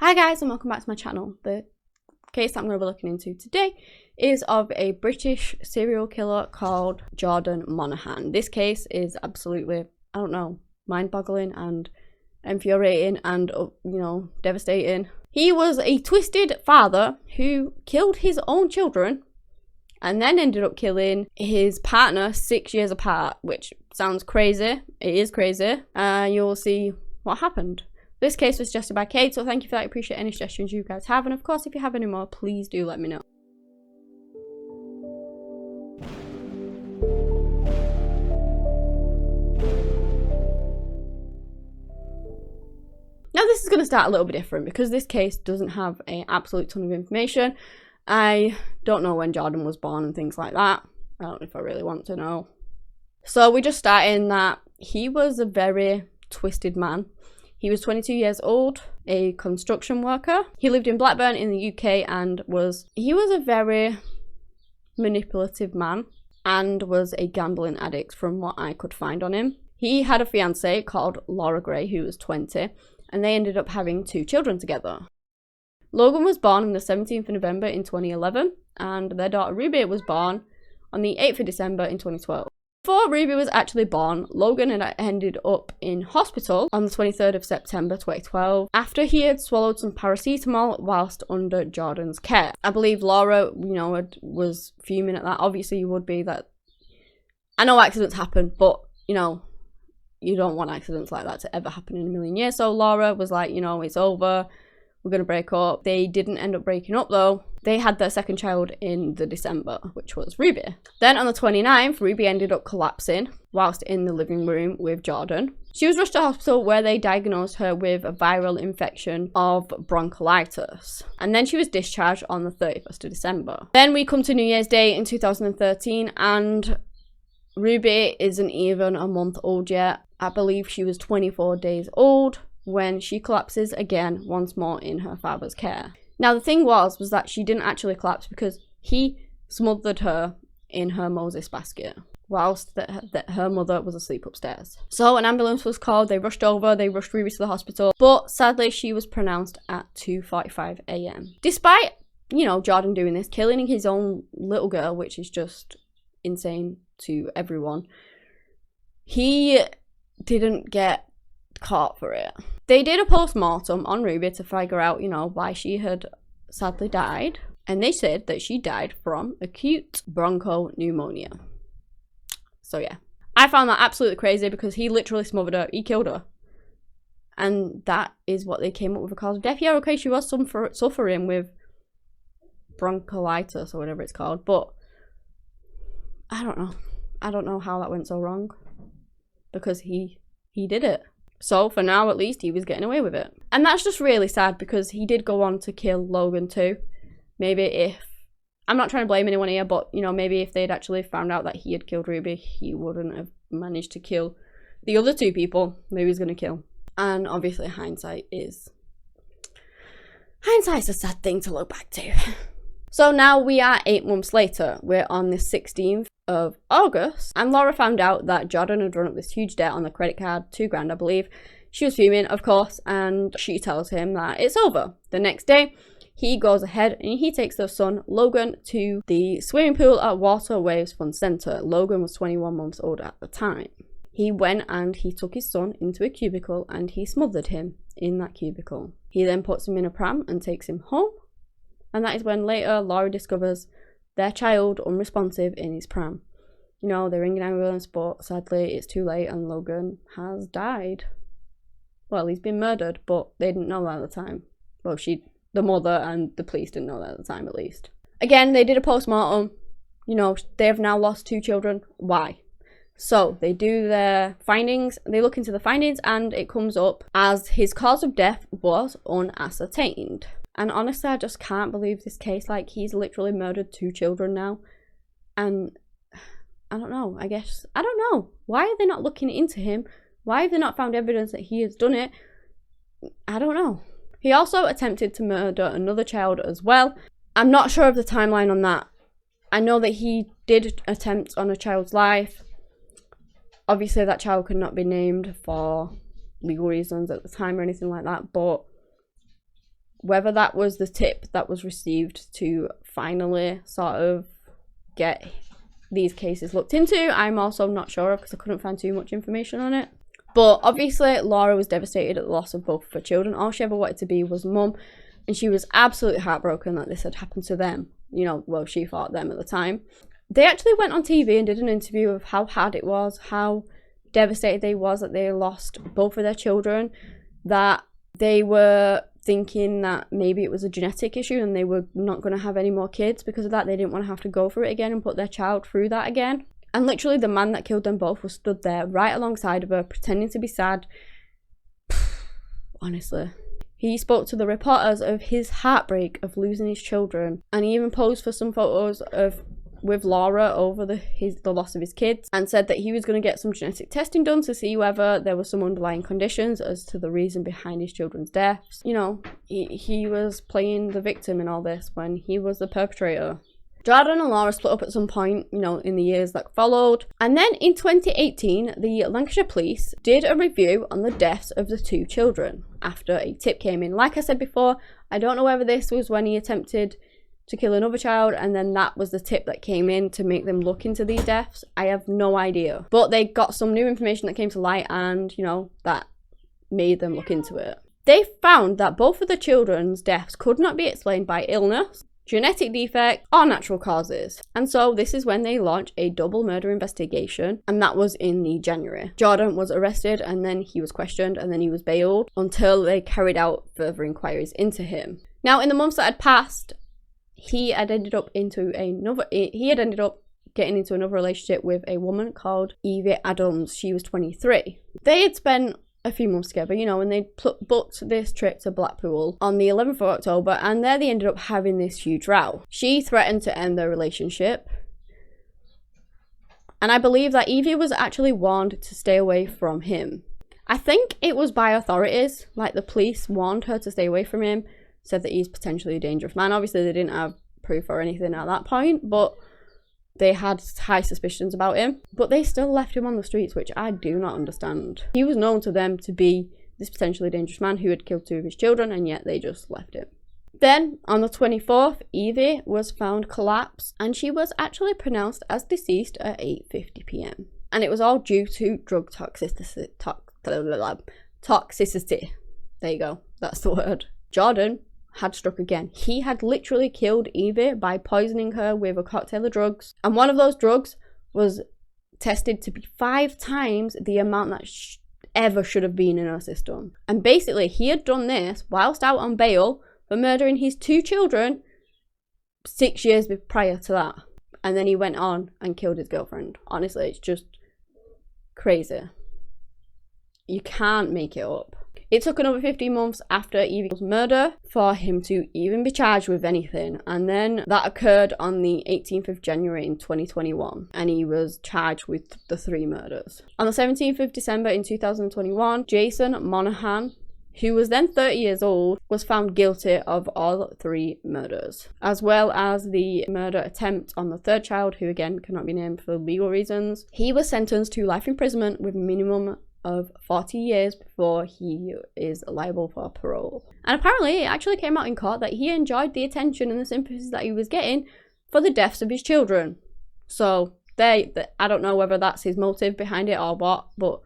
Hi guys and welcome back to my channel. The case that I'm going to be looking into today is of a British serial killer called Jordan Monaghan. This case is absolutely, I don't know, mind-boggling and infuriating and, devastating. He was a twisted father who killed his own children and then ended up killing his partner 6 years apart, which sounds crazy. It is crazy. You'll see what happened. This case was suggested by Kate, so thank you for that. I appreciate any suggestions you guys have. And of course, if you have any more, please do let me know. Now, this is going to start a little bit different because this case doesn't have an absolute ton of information. I don't know when Jordan was born and things like that. I don't know if I really want to know. So we just start in that he was a very twisted man. He was 22 years old, a construction worker. He lived in Blackburn in the UK and he was a very manipulative man and was a gambling addict from what I could find on him. He had a fiancée called Laura Gray who was 20 and they ended up having 2 children together. Logan was born on the 17th of November in 2011 and their daughter Ruby was born on the 8th of December in 2012. Before Ruby was actually born, Logan had ended up in hospital on the 23rd of September 2012 after he had swallowed some paracetamol whilst under Jordan's care. I believe Laura, was fuming at that. Obviously, you would be that. I know accidents happen, but, you don't want accidents like that to ever happen in a million years. So Laura was like, it's over. We're going to break up. They didn't end up breaking up though. They had their second child in the December, which was Ruby. Then on the 29th, Ruby ended up collapsing whilst in the living room with Jordan. She was rushed to hospital where they diagnosed her with a viral infection of bronchiolitis. And then she was discharged on the 31st of December. Then we come to New Year's Day in 2013 and Ruby isn't even a month old yet. I believe she was 24 days old when she collapses again once more in her father's care. Now the thing was that she didn't actually collapse because he smothered her in her Moses basket whilst her mother was asleep upstairs. So an ambulance was called, they rushed Ruby to the hospital, but sadly she was pronounced at 2:45 a.m. Despite, Jordan doing this, killing his own little girl, which is just insane to everyone, he didn't get caught for it. They did a post-mortem on Ruby to figure out, why she had sadly died. And they said that she died from acute bronchopneumonia. So yeah, I found that absolutely crazy because he literally smothered her. He killed her. And that is what they came up with a cause of death. Yeah, okay, she was suffering with bronchiolitis or whatever it's called. But I don't know. I don't know how that went so wrong. Because he did it. So, for now, at least, he was getting away with it. And that's just really sad because he did go on to kill Logan too. Maybe if... I'm not trying to blame anyone here, but, maybe if they'd actually found out that he had killed Ruby, he wouldn't have managed to kill the other 2 people that he was going to kill. And obviously, hindsight's a sad thing to look back to. So now we are 8 months later. We're on the 16th of August, and Laura found out that Jordan had run up this huge debt on the credit card, $2,000 I believe. She was fuming, of course, and she tells him that it's over. The next day, he goes ahead and he takes their son, Logan, to the swimming pool at Water Waves Fun Centre. Logan was 21 months old at the time. He went and he took his son into a cubicle and he smothered him in that cubicle. He then puts him in a pram and takes him home. And that is when later Laura discovers their child unresponsive in his pram. They're ringing an ambulance, but sadly it's too late and Logan has died. Well, he's been murdered, but they didn't know that at the time. Well, the mother and the police didn't know that at the time, at least. Again, they did a post-mortem. They have now lost 2 children. Why? So they do their findings, they look into the findings, and it comes up as his cause of death was unascertained. And honestly, I just can't believe this case. Like, he's literally murdered 2 children now. And I don't know, I don't know. Why are they not looking into him? Why have they not found evidence that he has done it? I don't know. He also attempted to murder another child as well. I'm not sure of the timeline on that. I know that he did attempt on a child's life. Obviously, that child could not be named for legal reasons at the time or anything like that, but Whether that was the tip that was received to finally sort of get these cases looked into, I'm also not sure of, because I couldn't find too much information on it. But obviously Laura was devastated at the loss of both of her children. All she ever wanted to be was mum, and she was absolutely heartbroken that this had happened to them. You know, well, she thought them at the time. They actually went on TV and did an interview of how hard it was, how devastated they was that they lost both of their children, that they were thinking that maybe it was a genetic issue and they were not going to have any more kids because of that. They didn't want to have to go through it again and put their child through that again. And literally the man that killed them both was stood there right alongside of her, pretending to be sad. Honestly. He spoke to the reporters of his heartbreak of losing his children, and he even posed for some photos of with Laura over the loss of his kids, and said that he was going to get some genetic testing done to see whether there was some underlying conditions as to the reason behind his children's deaths. You know, he was playing the victim in all this when he was the perpetrator. Jordan and Laura split up at some point, you know, in the years that followed. And then in 2018, the Lancashire police did a review on the deaths of the two children after a tip came in. Like I said before, I don't know whether this was when he attempted to kill another child and then that was the tip that came in to make them look into these deaths. I have no idea. But they got some new information that came to light, and, you know, that made them look into it. They found that both of the children's deaths could not be explained by illness, genetic defect, or natural causes. And so this is when they launched a double murder investigation, and that was in the January. Jordan was arrested, and then he was questioned, and then he was bailed until they carried out further inquiries into him. Now, in the months that had passed, he had ended up getting into another relationship with a woman called Evie Adams. She was 23. They had spent a few months together, you know, and they booked this trip to Blackpool on the 11th of October, and there they ended up having this huge row. She threatened to end their relationship, and I believe that Evie was actually warned to stay away from him. I think it was by authorities, like the police warned her to stay away from him, said that he's potentially a dangerous man. Obviously they didn't have proof or anything at that point, but they had high suspicions about him, but they still left him on the streets, which I do not understand. He was known to them to be this potentially dangerous man who had killed two of his children, and yet they just left him. Then, on the 24th, Evie was found collapsed, and she was actually pronounced as deceased at 8:50 p.m. And it was all due to drug toxicity. Toxicity. There you go. That's the word. Jordan had struck again. He had literally killed Evie by poisoning her with a cocktail of drugs, and one of those drugs was tested to be 5 times the amount that ever should have been in her system. And basically he had done this whilst out on bail for murdering his 2 children 6 years prior to that, and then he went on and killed his girlfriend. Honestly, it's just crazy. You can't make it up. It took another 15 months after Evie's murder for him to even be charged with anything, and then that occurred on the 18th of January in 2021, and he was charged with the 3 murders. On the 17th of December in 2021, Jason Monaghan, who was then 30 years old, was found guilty of all 3 murders, as well as the murder attempt on the 3rd child, who again cannot be named for legal reasons. He was sentenced to life imprisonment with minimum of 40 years before he is liable for parole. And apparently it actually came out in court that he enjoyed the attention and the sympathies that he was getting for the deaths of his children. So I don't know whether that's his motive behind it or what, but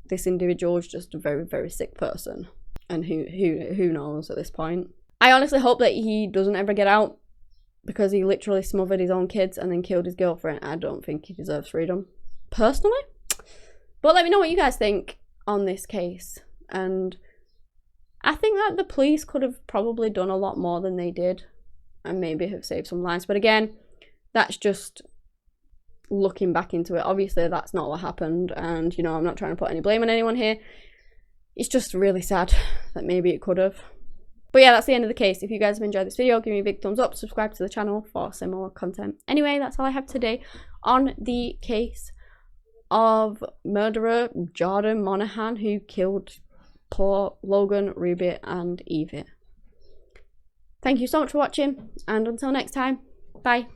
this individual is just a very, very sick person, and who knows at this point. I honestly hope that he doesn't ever get out, because he literally smothered his own kids and then killed his girlfriend. I don't think he deserves freedom, personally. But let me know what you guys think on this case. And I think that the police could have probably done a lot more than they did, and maybe have saved some lives. But again, that's just looking back into it. Obviously, that's not what happened. And, you know, I'm not trying to put any blame on anyone here. It's just really sad that maybe it could have. But yeah, that's the end of the case. If you guys have enjoyed this video, give me a big thumbs up, subscribe to the channel for similar content. Anyway, that's all I have today on the case of murderer Jordan Monaghan, who killed poor Logan, Ruby and Evie. Thank you so much for watching, and until next time, bye.